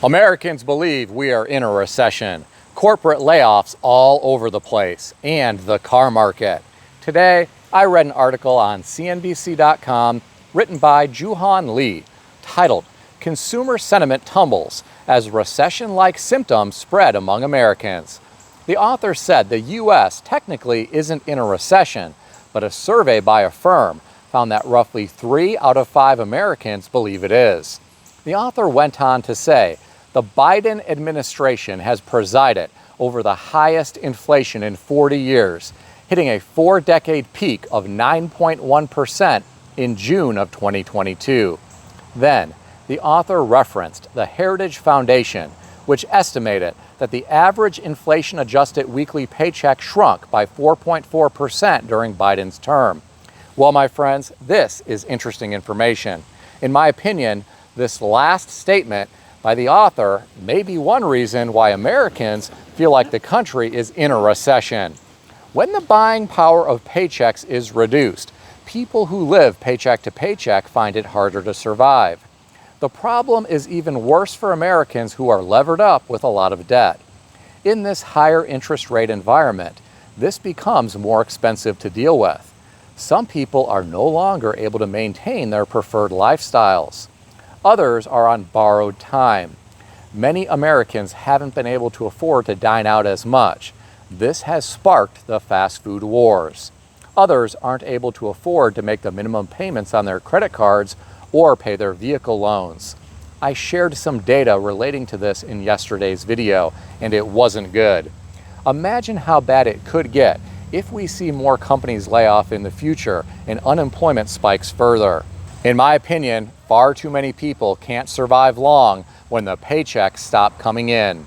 Americans believe we are in a recession. Corporate layoffs all over the place, and the car market. Today, I read an article on CNBC.com written by Juhan Lee, titled "Consumer Sentiment Tumbles as Recession-like Symptoms Spread Among Americans." The author said the U.S. technically isn't in a recession, but a survey by a firm found that roughly 3 out of 5 Americans believe it is. The author went on to say, the Biden administration has presided over the highest inflation in 40 years, hitting a 4-decade peak of 9.1% in June of 2022. Then, the author referenced the Heritage Foundation, which estimated that the average inflation-adjusted weekly paycheck shrunk by 4.4% during Biden's term. Well, my friends, this is interesting information. In my opinion, this last statement by the author may be one reason why Americans feel like the country is in a recession. When the buying power of paychecks is reduced, people who live paycheck to paycheck find it harder to survive. The problem is even worse for Americans who are levered up with a lot of debt. In this higher interest rate environment, this becomes more expensive to deal with. Some people are no longer able to maintain their preferred lifestyles. Others are on borrowed time. Many Americans haven't been able to afford to dine out as much. This has sparked the fast food wars. Others aren't able to afford to make the minimum payments on their credit cards or pay their vehicle loans. I shared some data relating to this in yesterday's video, and it wasn't good. Imagine how bad it could get if we see more companies lay off in the future and unemployment spikes further. In my opinion, far too many people can't survive long when the paychecks stop coming in.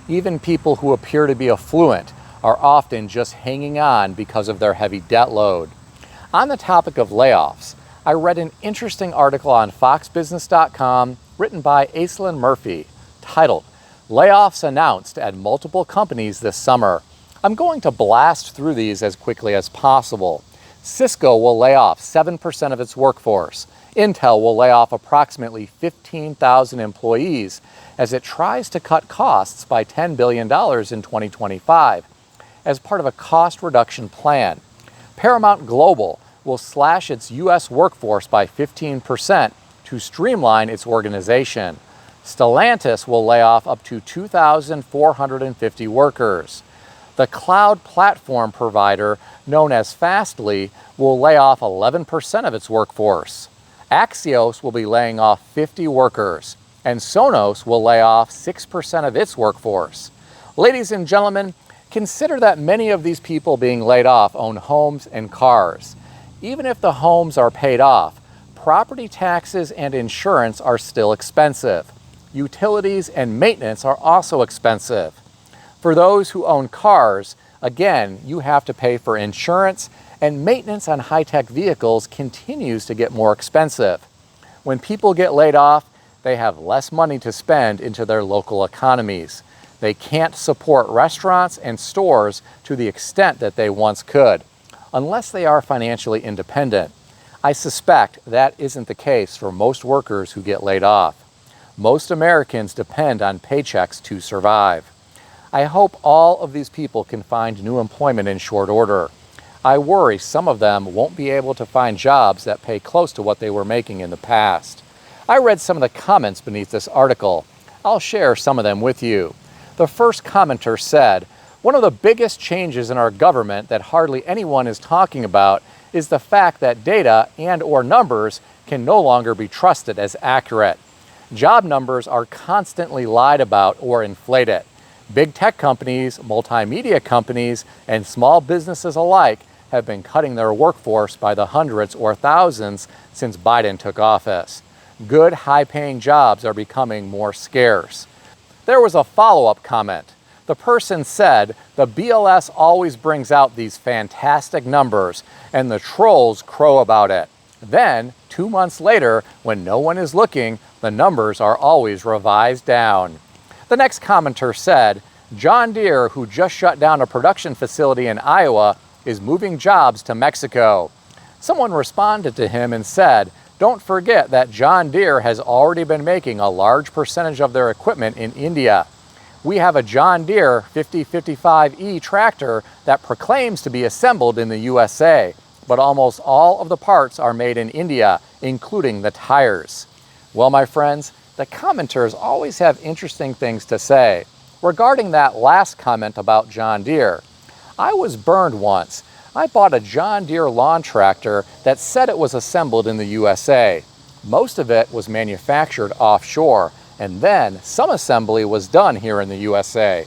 Even people who appear to be affluent are often just hanging on because of their heavy debt load. On the topic of layoffs, I read an interesting article on foxbusiness.com written by Aislinn Murphy, titled "Layoffs Announced at Multiple Companies This Summer." I'm going to blast through these as quickly as possible. Cisco will lay off 7% of its workforce. Intel will lay off approximately 15,000 employees as it tries to cut costs by $10 billion in 2025 as part of a cost reduction plan. Paramount Global will slash its U.S. workforce by 15% to streamline its organization. Stellantis will lay off up to 2,450 workers. The cloud platform provider known as Fastly will lay off 11% of its workforce. Axios will be laying off 50 workers, and Sonos will lay off 6% of its workforce. Ladies and gentlemen, consider that many of these people being laid off own homes and cars. Even if the homes are paid off, property taxes and insurance are still expensive. Utilities and maintenance are also expensive. For those who own cars, again, you have to pay for insurance, and maintenance on high-tech vehicles continues to get more expensive. When people get laid off, they have less money to spend into their local economies. They can't support restaurants and stores to the extent that they once could, unless they are financially independent. I suspect that isn't the case for most workers who get laid off. Most Americans depend on paychecks to survive. I hope all of these people can find new employment in short order. I worry some of them won't be able to find jobs that pay close to what they were making in the past. I read some of the comments beneath this article. I'll share some of them with you. The first commenter said, "One of the biggest changes in our government that hardly anyone is talking about is the fact that data and/or numbers can no longer be trusted as accurate. Job numbers are constantly lied about or inflated. Big tech companies, multimedia companies, and small businesses alike have been cutting their workforce by the hundreds or thousands since Biden took office. Good, high-paying jobs are becoming more scarce." There was a follow-up comment. The person said, "The BLS always brings out these fantastic numbers, and the trolls crow about it. Then, 2 months later, when no one is looking, the numbers are always revised down." The next commenter said, "John Deere, who just shut down a production facility in Iowa, is moving jobs to Mexico." Someone responded to him and said, Don't forget that John Deere has already been making a large percentage of their equipment in India. We have a John Deere 5055E tractor that proclaims to be assembled in the USA, but almost all of the parts are made in India, including the tires. Well, my friends, the commenters always have interesting things to say. Regarding that last comment about John Deere, I was burned once. I bought a John Deere lawn tractor that said it was assembled in the USA. Most of it was manufactured offshore, and then some assembly was done here in the USA.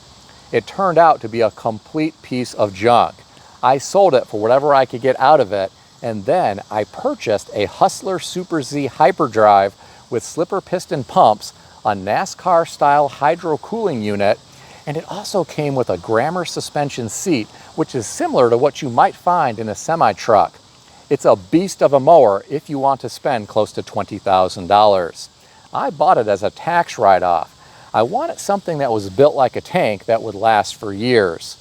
It turned out to be a complete piece of junk. I sold it for whatever I could get out of it, and then I purchased a Hustler Super Z Hyperdrive with slipper piston pumps, a NASCAR-style hydro cooling unit, and it also came with a Grammer suspension seat, which is similar to what you might find in a semi-truck. It's a beast of a mower if you want to spend close to $20,000. I bought it as a tax write-off. I wanted something that was built like a tank that would last for years.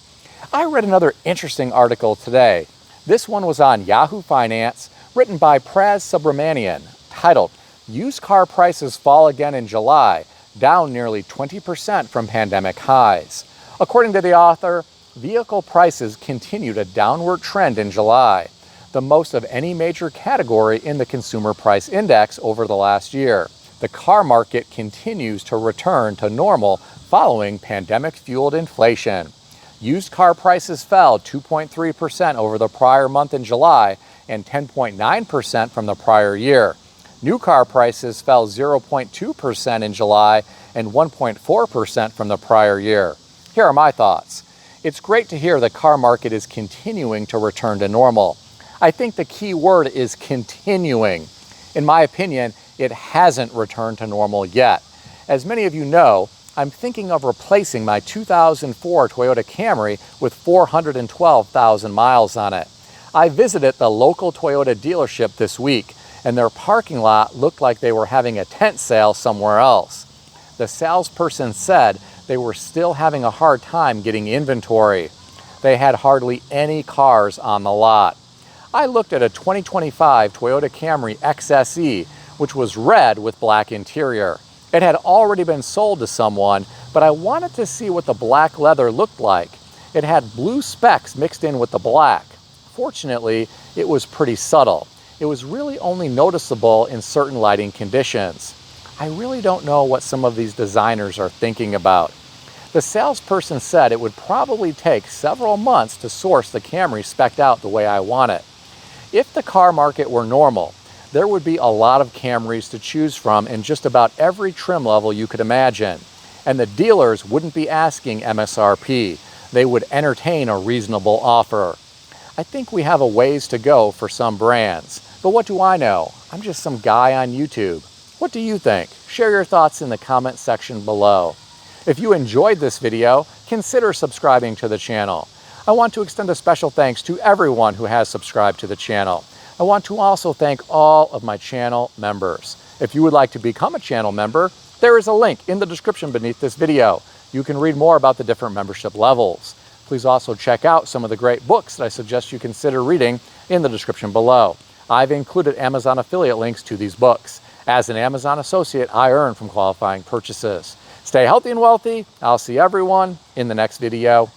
I read another interesting article today. This one was on Yahoo Finance, written by Praz Subramanian, titled, "Used Car Prices Fall Again in July, Down Nearly 20% from Pandemic Highs." According to the author, vehicle prices continued a downward trend in July, the most of any major category in the Consumer Price Index over the last year. The car market continues to return to normal following pandemic-fueled inflation. Used car prices fell 2.3% over the prior month in July and 10.9% from the prior year. New car prices fell 0.2% in July and 1.4% from the prior year. Here are my thoughts. It's great to hear the car market is continuing to return to normal. I think the key word is continuing. In my opinion, it hasn't returned to normal yet. As many of you know, I'm thinking of replacing my 2004 Toyota Camry with 412,000 miles on it. I visited the local Toyota dealership this week, and their parking lot looked like they were having a tent sale somewhere else. The salesperson said they were still having a hard time getting inventory. They had hardly any cars on the lot. I looked at a 2025 Toyota Camry XSE, which was red with black interior. It had already been sold to someone, but I wanted to see what the black leather looked like. It had blue specks mixed in with the black. Fortunately, it was pretty subtle. It was really only noticeable in certain lighting conditions. I really don't know what some of these designers are thinking about. The salesperson said it would probably take several months to source the Camry spec'd out the way I want it. If the car market were normal, there would be a lot of Camrys to choose from in just about every trim level you could imagine. And the dealers wouldn't be asking MSRP. They would entertain a reasonable offer. I think we have a ways to go for some brands. But what do I know? I'm just some guy on YouTube. What do you think? Share your thoughts in the comment section below. If you enjoyed this video, consider subscribing to the channel. I want to extend a special thanks to everyone who has subscribed to the channel. I want to also thank all of my channel members. If you would like to become a channel member, there is a link in the description beneath this video. You can read more about the different membership levels. Please also check out some of the great books that I suggest you consider reading in the description below. I've included Amazon affiliate links to these books. As an Amazon associate, I earn from qualifying purchases. Stay healthy and wealthy. I'll see everyone in the next video.